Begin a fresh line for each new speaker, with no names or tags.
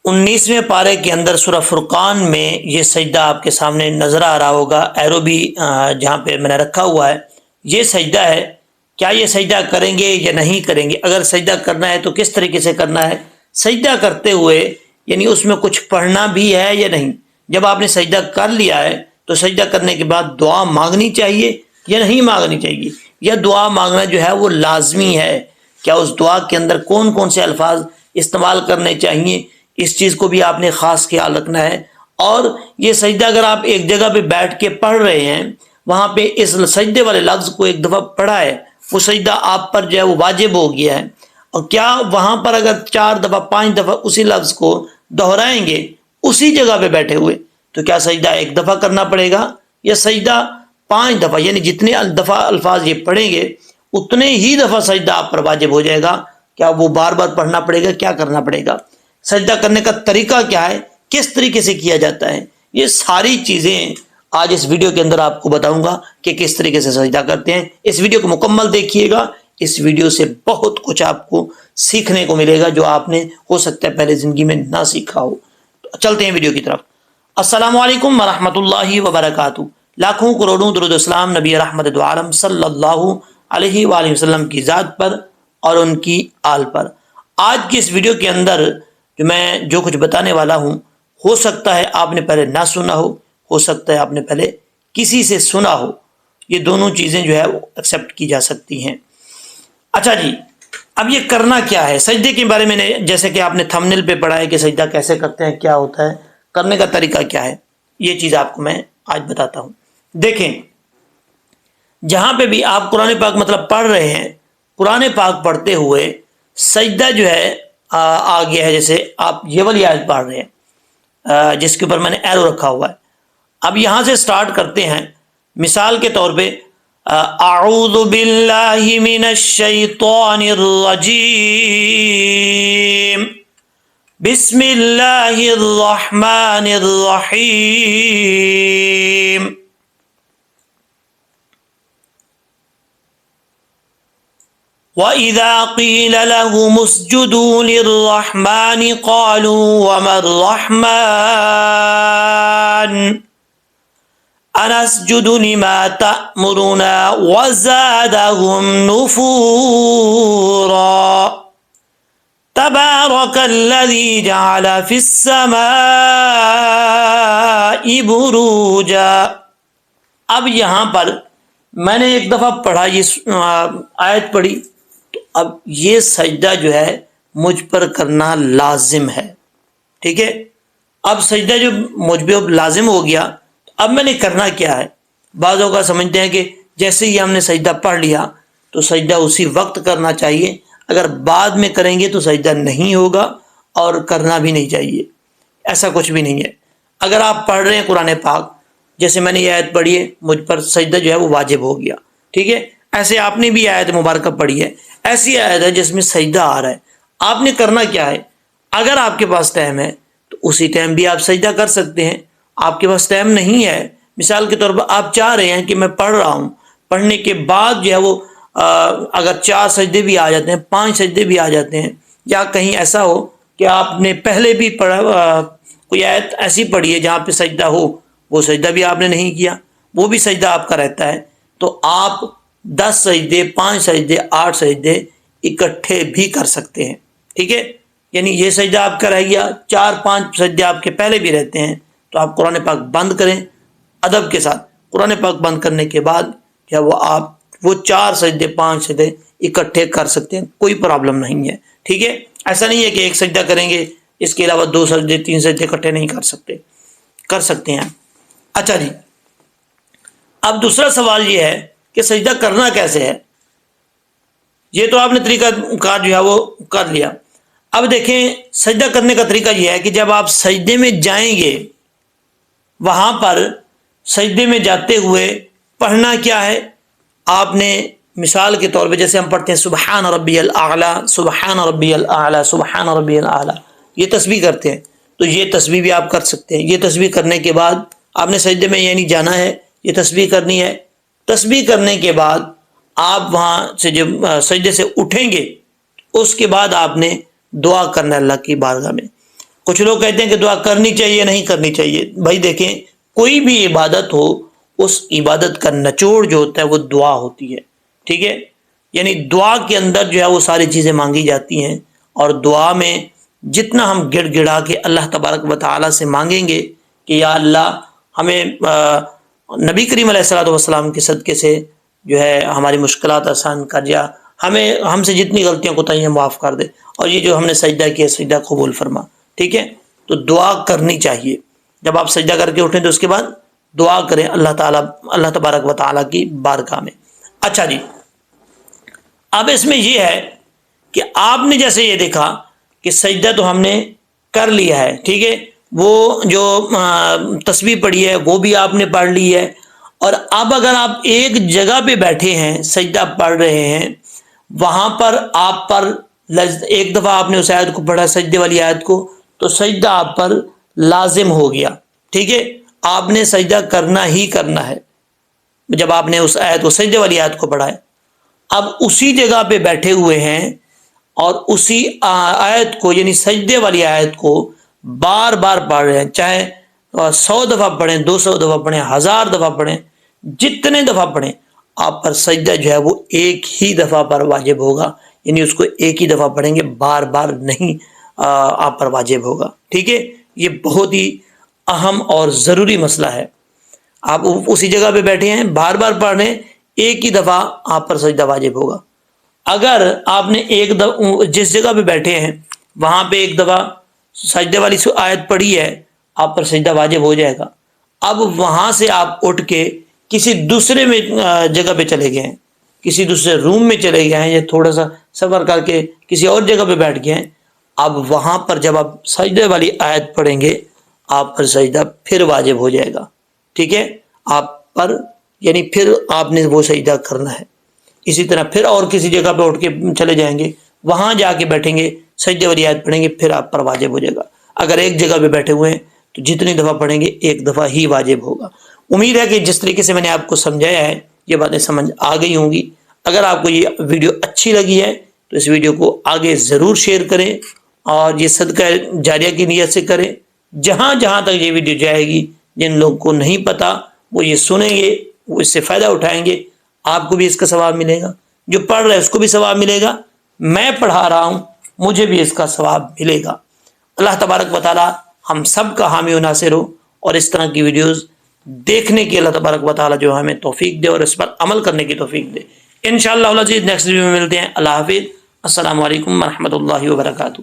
19ویں پارے کے اندر سورہ فرقان میں یہ سجدہ آپ کے سامنے نظر آ رہا ہوگا، ایرو بھی جہاں پہ میں نے رکھا ہوا ہے، یہ سجدہ ہے۔ کیا یہ سجدہ کریں گے یا نہیں کریں گے؟ اگر سجدہ کرنا ہے تو کس طریقے سے کرنا ہے؟ سجدہ کرتے ہوئے یعنی اس میں کچھ پڑھنا بھی ہے یا نہیں؟ جب آپ نے سجدہ کر لیا ہے تو سجدہ کرنے کے بعد دعا مانگنی چاہیے یا نہیں مانگنی چاہیے؟ یا دعا مانگنا جو ہے وہ لازمی ہے؟ کیا اس دعا کے اندر کون کون سے الفاظ استعمال کرنے چاہیے، اس چیز کو بھی آپ نے خاص خیال رکھنا ہے۔ اور یہ سجدہ اگر آپ ایک جگہ پہ بیٹھ کے پڑھ رہے ہیں، وہاں پہ اس سجدے والے لفظ کو ایک دفعہ پڑھا ہے، وہ سجدہ آپ پر جو ہے وہ واجب ہو گیا ہے، اور کیا وہاں پر اگر 4 دفعہ 5 دفعہ اسی لفظ کو دہرائیں گے اسی جگہ پہ بیٹھے ہوئے، تو کیا سجدہ ایک دفعہ کرنا پڑے گا یا سجدہ 5 دفعہ؟ یعنی جتنے دفعہ الفاظ یہ پڑھیں گے اتنے ہی دفعہ سجدہ آپ پر واجب ہو جائے گا؟ کیا وہ بار بار پڑھنا پڑے گا؟ کیا کرنا پڑے گا؟ سجدہ کرنے کا طریقہ کیا ہے؟ کس طریقے سے کیا جاتا ہے؟ یہ ساری چیزیں آج اس ویڈیو کے اندر آپ کو بتاؤں گا کہ کس طریقے سے سجدہ کرتے ہیں۔ اس ویڈیو کو مکمل دیکھیے گا، اس ویڈیو سے بہت کچھ آپ کو سیکھنے کو ملے گا جو آپ نے ہو سکتا ہے پہلے زندگی میں نہ سیکھا ہو۔ تو چلتے ہیں ویڈیو کی طرف۔ السلام علیکم ورحمۃ اللہ وبرکاتہ۔ لاکھوں کروڑوں درود و سلام نبی رحمت دو عالم صلی اللہ علیہ وآلہ وسلم کی ذات پر اور ان کی آل پر۔ آج کی اس ویڈیو کے اندر جو کچھ بتانے والا ہوں، ہو سکتا ہے آپ نے پہلے نہ سنا ہو سکتا ہے آپ نے پہلے کسی سے سنا ہو، یہ دونوں چیزیں جو ہے وہ ایکسیپٹ کی جا سکتی ہیں۔ اچھا جی، اب یہ کرنا کیا ہے؟ سجدے کے بارے میں جیسے کہ آپ نے تھمبنیل پہ پڑھا ہے کہ سجدہ کیسے کرتے ہیں، کیا ہوتا ہے، کرنے کا طریقہ کیا ہے، یہ چیز آپ کو میں آج بتاتا ہوں۔ دیکھیں، جہاں پہ بھی آپ قرآن پاک مطلب پڑھ رہے ہیں، قرآن پاک پڑھتے ہوئے سجدہ جو ہے آ گیا ہے، جیسے آپ یہ والی آیت پڑھ رہے ہیں جس کے اوپر میں نے ایرو رکھا ہوا ہے، اب یہاں سے سٹارٹ کرتے ہیں۔ مثال کے طور پہ اعوذ باللہ من الشیطان الرجیم، بسم اللہ الرحمن الرحیم۔ وَإِذَا قِيلَ لَهُمُ اسْجُدُوا لِلرَّحْمَنِ قَالُوا وَمَا الرَّحْمَنُ أَنَسْجُدُ لِمَا تَأْمُرُنَا وَزَادَهُمْ نُفُورًا تَبَارَكَ الَّذِي جَعَلَ فِي السَّمَاءِ بُرُوجًا۔ اب یہاں پر میں نے ایک دفعہ پڑھا، یہ آیت پڑھی، تو اب یہ سجدہ جو ہے مجھ پر کرنا لازم ہے، ٹھیک ہے؟ اب سجدہ جو مجھ پہ لازم ہو گیا، اب میں نے کرنا کیا ہے؟ بعض اوقات سمجھتے ہیں کہ جیسے ہی ہم نے سجدہ پڑھ لیا تو سجدہ اسی وقت کرنا چاہیے، اگر بعد میں کریں گے تو سجدہ نہیں ہوگا اور کرنا بھی نہیں چاہیے، ایسا کچھ بھی نہیں ہے۔ اگر آپ پڑھ رہے ہیں قرآن پاک، جیسے میں نے یہ آیت پڑھی ہے، مجھ پر سجدہ جو ہے وہ واجب ہو گیا، ٹھیک ہے؟ ایسے آپ نے بھی آیت مبارکہ پڑھی ہے، ایسی آیت ہے جس میں سجدہ آ رہا ہے، آپ نے کرنا کیا ہے؟ اگر آپ کے پاس ٹائم ہے تو اسی ٹائم بھی آپ سجدہ کر سکتے ہیں۔ آپ کے پاس ٹائم نہیں ہے، مثال کے طور پر آپ چاہ رہے ہیں کہ میں پڑھ رہا ہوں، پڑھنے کے بعد جو ہے وہ اگر 4 سجدے بھی آ جاتے ہیں، 5 سجدے بھی آ جاتے ہیں، یا کہیں ایسا ہو کہ آپ نے پہلے بھی پڑھا کوئی آیت ایسی پڑھی ہے جہاں پہ سجدہ ہو، وہ سجدہ بھی آپ نے نہیں کیا، وہ بھی سجدہ آپ کا رہتا ہے، تو آپ 10 سجدے 5 سجدے 8 سجدے اکٹھے بھی کر سکتے ہیں، ٹھیک ہے؟ یعنی یہ سجدہ آپ کا رہ گیا، 4-5 سجدے آپ کے پہلے بھی رہتے ہیں، تو آپ قرآن پاک بند کریں ادب کے ساتھ، قرآن پاک بند کرنے کے بعد کیا آپ وہ 4 سجدے 5 سجدے اکٹھے کر سکتے ہیں، کوئی پرابلم نہیں ہے، ٹھیک ہے؟ ایسا نہیں ہے کہ ایک سجدہ کریں گے اس کے علاوہ 2 سجدے 3 سجدے اکٹھے نہیں کر سکتے، کر سکتے ہیں۔ اچھا جی، اب دوسرا سوال یہ ہے کہ سجدہ کرنا کیسے ہے؟ یہ تو آپ نے طریقہ کار جو ہے وہ کر لیا۔ اب دیکھیں، سجدہ کرنے کا طریقہ یہ ہے کہ جب آپ سجدے میں جائیں گے، وہاں پر سجدے میں جاتے ہوئے پڑھنا کیا ہے؟ آپ نے مثال کے طور پہ جیسے ہم پڑھتے ہیں سبحان ربی الاعلیٰ، سبحان ربی الاعلیٰ، سبحان ربی الاعلیٰ، یہ تسبیح کرتے ہیں، تو یہ تسبیح بھی آپ کر سکتے ہیں۔ یہ تسبیح کرنے کے بعد آپ نے سجدے میں یعنی جانا ہے، یہ تسبیح کرنی ہے۔ تسبیح کرنے کے بعد آپ وہاں سے جب سجدے سے اٹھیں گے، اس کے بعد آپ نے دعا کرنا اللہ کی بارگاہ میں۔ کچھ لوگ کہتے ہیں کہ دعا کرنی چاہیے نہیں کرنی چاہیے. بھائی دیکھیں، کوئی بھی عبادت ہو، اس عبادت کا نچوڑ جو ہوتا ہے وہ دعا ہوتی ہے. ٹھیک ہے، یعنی دعا کے اندر جو ہے وہ ساری چیزیں مانگی جاتی ہیں، اور دعا میں جتنا ہم گڑ گڑا کے اللہ تبارک و تعالیٰ سے مانگیں گے کہ یا اللہ ہمیں نبی کریم علیہ الصلوۃ والسلام کے صدقے سے جو ہے ہماری مشکلات آسان کر، یا ہم سے جتنی غلطیاں کوتاہیاں معاف کر دے، اور یہ جو ہم نے سجدہ کیا سجدہ قبول فرما. ٹھیک ہے، تو دعا کرنی چاہیے. جب آپ سجدہ کر کے اٹھیں تو اس کے بعد دعا کریں اللہ تبارک و تعالیٰ کی بارگاہ میں. اچھا جی، اب اس میں یہ ہے کہ آپ نے جیسے یہ دیکھا کہ سجدہ تو ہم نے کر لیا ہے. ٹھیک ہے، وہ جو تسبیح پڑھی ہے وہ بھی آپ نے پڑھ لی ہے، اور اب اگر آپ ایک جگہ پہ بیٹھے ہیں سجدہ پڑھ رہے ہیں، وہاں پر آپ پر ایک دفعہ آپ نے اس آیت کو پڑھا، سجدے والی آیت کو، تو سجدہ آپ پر لازم ہو گیا. ٹھیک ہے، آپ نے سجدہ کرنا ہی کرنا ہے جب آپ نے اس آیت کو، سجدے والی آیت کو پڑھا ہے. اب اسی جگہ پہ بیٹھے ہوئے ہیں اور اسی آیت کو، یعنی سجدے والی آیت کو بار بار پڑھ رہے ہیں، چاہے 100 دفعہ پڑھیں، 200 دفعہ پڑھیں، 1000 دفعہ پڑھیں، جتنے دفعہ پڑھیں، آپ پر سجدہ جو ہے وہ ایک ہی دفعہ پر واجب ہوگا. یعنی اس کو ایک ہی دفعہ پڑھیں گے، بار بار نہیں آپ پر واجب ہوگا. ٹھیک ہے، یہ بہت ہی اہم اور ضروری مسئلہ ہے. آپ اسی جگہ پہ بیٹھے ہیں، بار بار پڑھ رہے ہیں، ایک ہی دفعہ آپ پر سجدہ واجب ہوگا. اگر آپ نے جس جگہ پہ بیٹھے ہیں وہاں پہ ایک دفعہ سجدے والی آیت پڑھی ہے، آپ پر سجدہ واجب ہو جائے گا. اب وہاں سے آپ اٹھ کے کسی دوسرے میں جگہ پہ چلے گئے ہیں، کسی دوسرے روم میں چلے گئے ہیں، یا تھوڑا سا سفر کر کے کسی اور جگہ پہ بیٹھ گئے ہیں، اب وہاں پر جب آپ سجدے والی آیت پڑھیں گے، آپ پر سجدہ پھر واجب ہو جائے گا. ٹھیک ہے، آپ پر یعنی پھر آپ نے وہ سجدہ کرنا ہے. اسی طرح پھر اور کسی جگہ پہ اٹھ کے چلے جائیں گے، وہاں جا کے بیٹھیں گے، سجدے والی آیت پڑھیں گے، پھر آپ پر واجب ہو جائے گا. اگر ایک جگہ پہ بیٹھے ہوئے ہیں تو جتنی دفعہ پڑھیں گے ایک دفعہ ہی واجب ہوگا. امید ہے کہ جس طریقے سے میں نے آپ کو سمجھایا ہے یہ باتیں سمجھ آ گئی ہوں گی. اگر آپ کو یہ ویڈیو اچھی لگی ہے تو اس ویڈیو کو آگے ضرور شیئر کریں، اور یہ صدقہ جاریہ کی نیت سے کریں. جہاں جہاں تک یہ ویڈیو جائے گی، جن لوگوں کو نہیں پتا وہ یہ سنیں گے، وہ اس سے فائدہ اٹھائیں گے. آپ کو بھی اس کا ثواب ملے گا، جو پڑھ رہا ہے اس کو بھی ثواب ملے گا، میں پڑھا رہا ہوں مجھے بھی اس کا ثواب ملے گا. اللہ تبارک و تعالی ہم سب کا حامی و ناصر ہو، اور اس طرح کی ویڈیوز دیکھنے کی اللہ تبارک و تعالی جو ہمیں توفیق دے اور اس پر عمل کرنے کی توفیق دے. انشاءاللہ العزیز نیکسٹ ویڈیو میں ملتے ہیں. اللہ حافظ. السلام علیکم ورحمۃ اللہ وبرکاتہ.